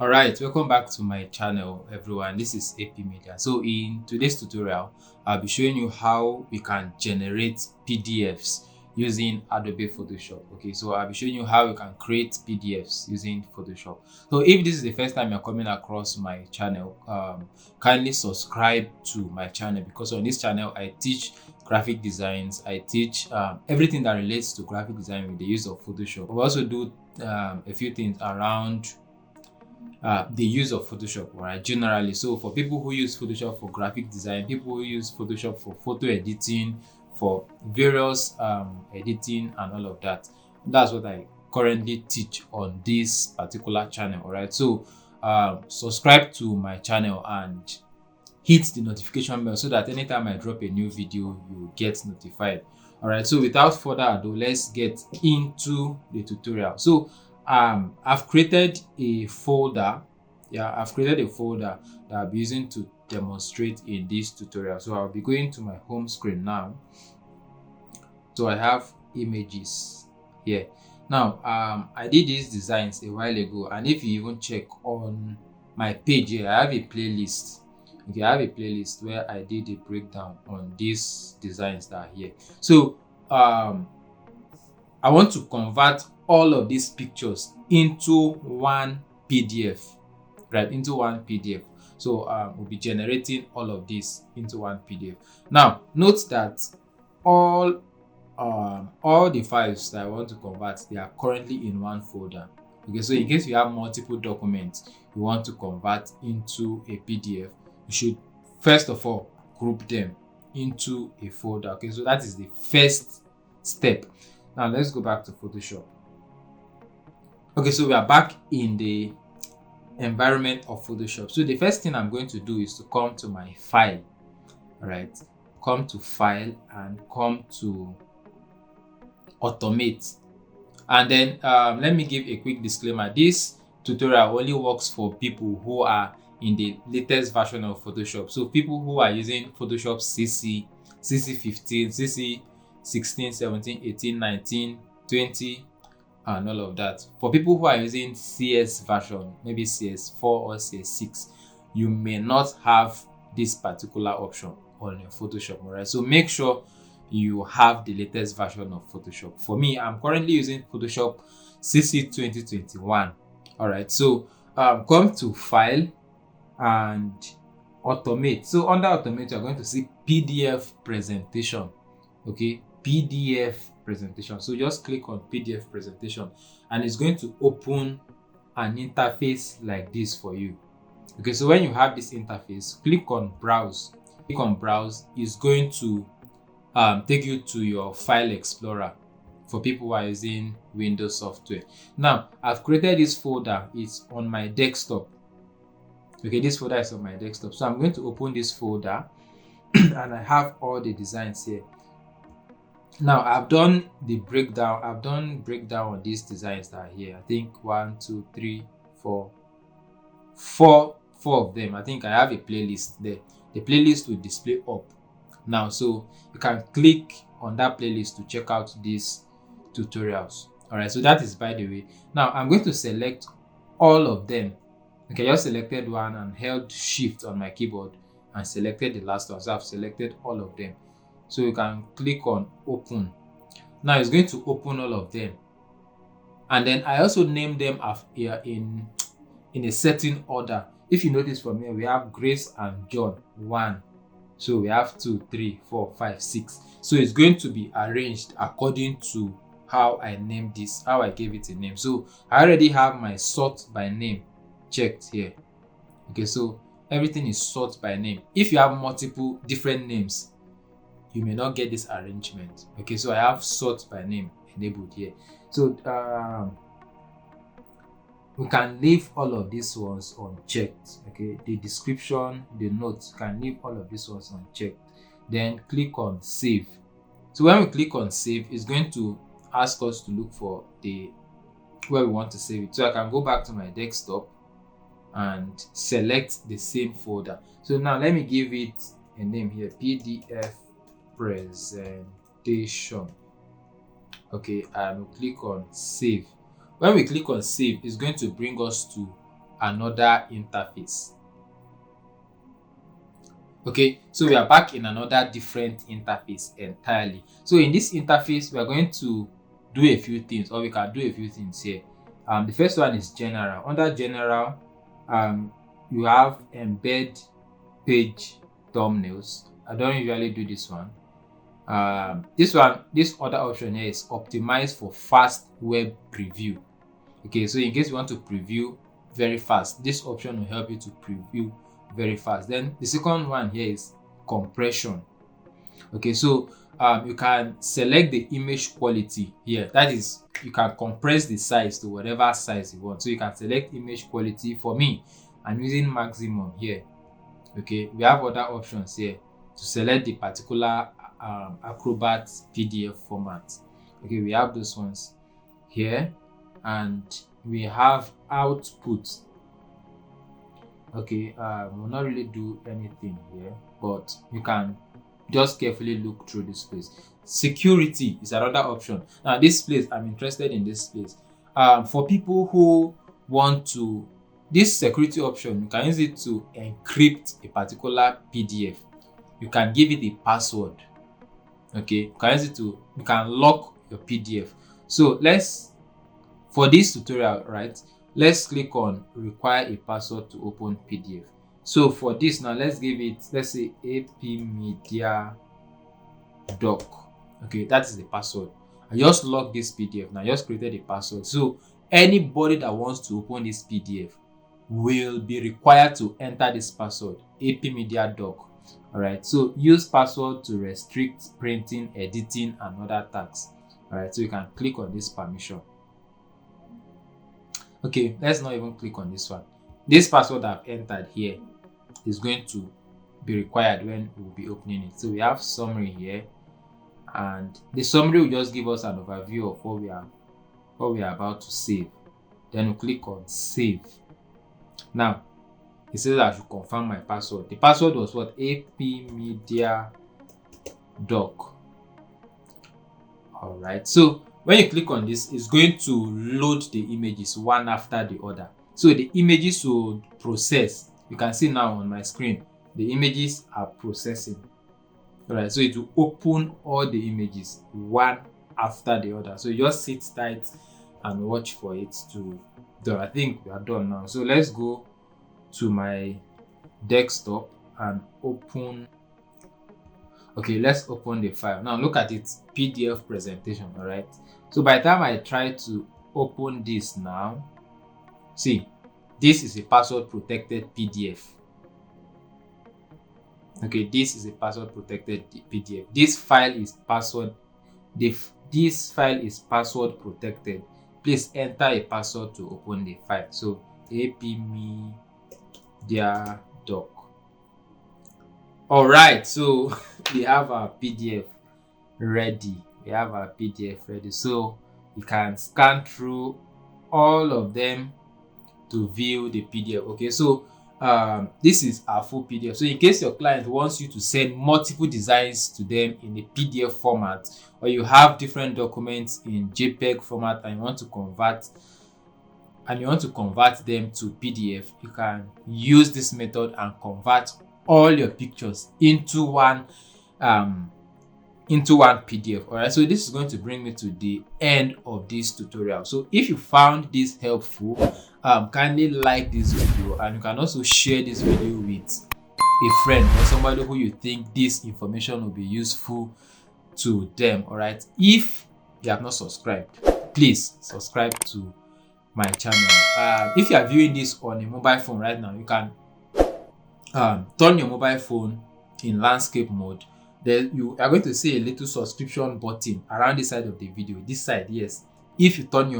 All right, welcome back to my channel, everyone. This is AP Media. So in today's tutorial, I'll be showing you how we can generate PDFs using Adobe Photoshop. Okay, so I'll be showing you how you can create PDFs using Photoshop. So if this is the first time you're coming across my channel, kindly subscribe to my channel, because on this channel I teach graphic designs. I teach everything that relates to graphic design with the use of Photoshop. We also do a few things around the use of Photoshop, right? Generally, so for people who use Photoshop for graphic design, people who use Photoshop for photo editing, for various editing and all of that, that's what I currently teach on this particular channel. All right, so subscribe to my channel and hit the notification bell so that anytime I drop a new video, you get notified. All right, so without further ado, let's get into the tutorial. So I've created a folder. Yeah, I've created a folder that I'll be using to demonstrate in this tutorial. So I'll be going to my home screen now. So I have images here. Now I did these designs a while ago, and if you even check on my page here, I have a playlist. Okay, I have a playlist where I did a breakdown on these designs that are here. So I want to convert all of these pictures into one PDF, right? Into one PDF. So we'll be generating all of this into one PDF. Now, note that all the files that I want to convert, they are currently in one folder. Okay, so in case you have multiple documents you want to convert into a PDF, you should first of all group them into a folder. Okay, so that is the first step. Now let's go back to Photoshop. Okay, so we are back in the environment of Photoshop. So the first thing I'm going to do is to come to my file. All right, come to file and come to automate. And then let me give a quick disclaimer. This tutorial only works for people who are in the latest version of Photoshop. So people who are using Photoshop CC, CC15, CC 16, 17, 18, 19, 20, and all of that. For people who are using CS version, maybe CS4 or CS6, you may not have this particular option on your Photoshop. All right, so make sure you have the latest version of Photoshop. For me, I'm currently using Photoshop CC 2021. All right, so come to file and automate. So under automate, you're going to see PDF presentation. Okay, PDF presentation. So just click on PDF presentation and it's going to open an interface like this for you. Okay, so when you have this interface, click on browse. Click on browse. Is going to take you to your file explorer for people who are using Windows software. Now I've created this folder. It's on my desktop. Okay, this folder is on my desktop, so I'm going to open this folder and I have all the designs here. Now I've done the breakdown. I've done breakdown on these designs that are here. I think 1, 2, 3, 4, 4 of them. I think I have a playlist there. The playlist will display up now, so you can click on that playlist to check out these tutorials. All right, so that is by the way. Now I'm going to select all of them. Okay, I just selected one and held shift on my keyboard and selected the last one. So I've selected all of them. So you can click on open. Now it's going to open all of them, and then I also named them in a certain order. If you notice from here, we have Grace and John 1. So we have 2, 3, 4, 5, 6. So it's going to be arranged according to how I named this, how I gave it a name. So I already have my sort by name checked here. Okay, so everything is sort by name. If you have multiple different names, you may not get this arrangement. Okay, so I have sort by name enabled here. So we can leave all of these ones unchecked. Okay, the description, the notes, can leave all of these ones unchecked. Then click on save. So when we click on save, it's going to ask us to look for the where we want to save it. So I can go back to my desktop and select the same folder. So now let me give it a name here, PDF presentation. Okay, and we'll click on save. When we click on save, it's going to bring us to another interface. Okay, so we are back in another different interface entirely. So in this interface, we are going to do a few things, or we can do a few things here. The first one is general. Under general, you have embed page thumbnails. I don't usually do this one. This other option here is optimized for fast web preview. Okay, so in case you want to preview very fast, this option will help you to preview very fast. Then the second one here is compression. Okay, so you can select the image quality here. That is, you can compress the size to whatever size you want. So you can select image quality. For me, I'm using maximum here. Okay, we have other options here to select the particular Acrobat PDF format. Okay, we have those ones here, and we have output. Okay, we'll not really do anything here, but you can just carefully look through this place. Security is another option. Now this place, I'm interested in this place. For people who want to, this security option, you can use it to encrypt a particular PDF. You can give it a password. Okay, you can use it to, you can lock your PDF. So for this tutorial, right, let's click on require a password to open PDF. So for this now, let's say AP Media Doc. Okay, that is the password. I just lock this PDF. Now I just created a password. So anybody that wants to open this PDF will be required to enter this password, AP Media Doc. Alright, so use password to restrict printing, editing, and other tasks. Alright, so you can click on this permission. Okay, let's not even click on this one. This password I've entered here is going to be required when we'll be opening it. So we have summary here, and the summary will just give us an overview of what we are about to save. Then we click on save. Now it says I should confirm my password. The password was what? AP Media Doc. Alright, so when you click on this, it's going to load the images one after the other. So the images will process. You can see now on my screen, the images are processing. Alright, so it will open all the images one after the other. So you just sit tight and watch for it to do. I think we are done now. So let's go to my desktop and open. Okay, let's open the file. Now look at it, PDF presentation. All right, so by the time I try to open this now, see, this is a password protected PDF. Okay, this is a password protected PDF. This file is password protected. Please enter a password to open the file. So AP Media Doc. All right, so we have our PDF ready. So you can scan through all of them to view the PDF. Okay, so this is our full PDF. So in case your client wants you to send multiple designs to them in a PDF format, or you have different documents in JPEG format and you want to convert them to PDF, you can use this method and convert all your pictures into one PDF. All right, so this is going to bring me to the end of this tutorial. So if you found this helpful, kindly like this video, and you can also share this video with a friend or somebody who you think this information will be useful to them. All right, if you have not subscribed, please subscribe to my channel. If you are viewing this on a mobile phone right now, you can turn your mobile phone in landscape mode. Then you are going to see a little subscription button around the side of the video. This side, yes. If you turn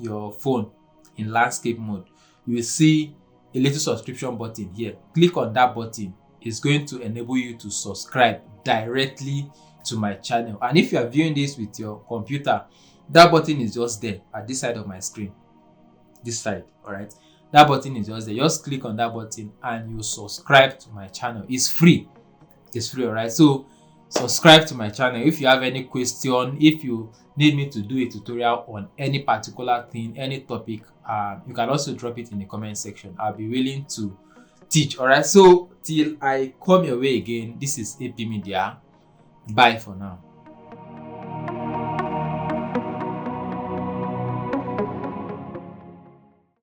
your phone in landscape mode, you will see a little subscription button here. Click on that button. It's going to enable you to subscribe directly to my channel. And if you are viewing this with your computer, that button is just there at this side of my screen. This side, all right, that button is just there. Just click on that button and you subscribe to my channel. It's free. All right, so subscribe to my channel. If you have any question, if you need me to do a tutorial on any particular thing, any topic, you can also drop it in the comment section. I'll be willing to teach. All right, so till I come your way again, this is AP Media. Bye for now.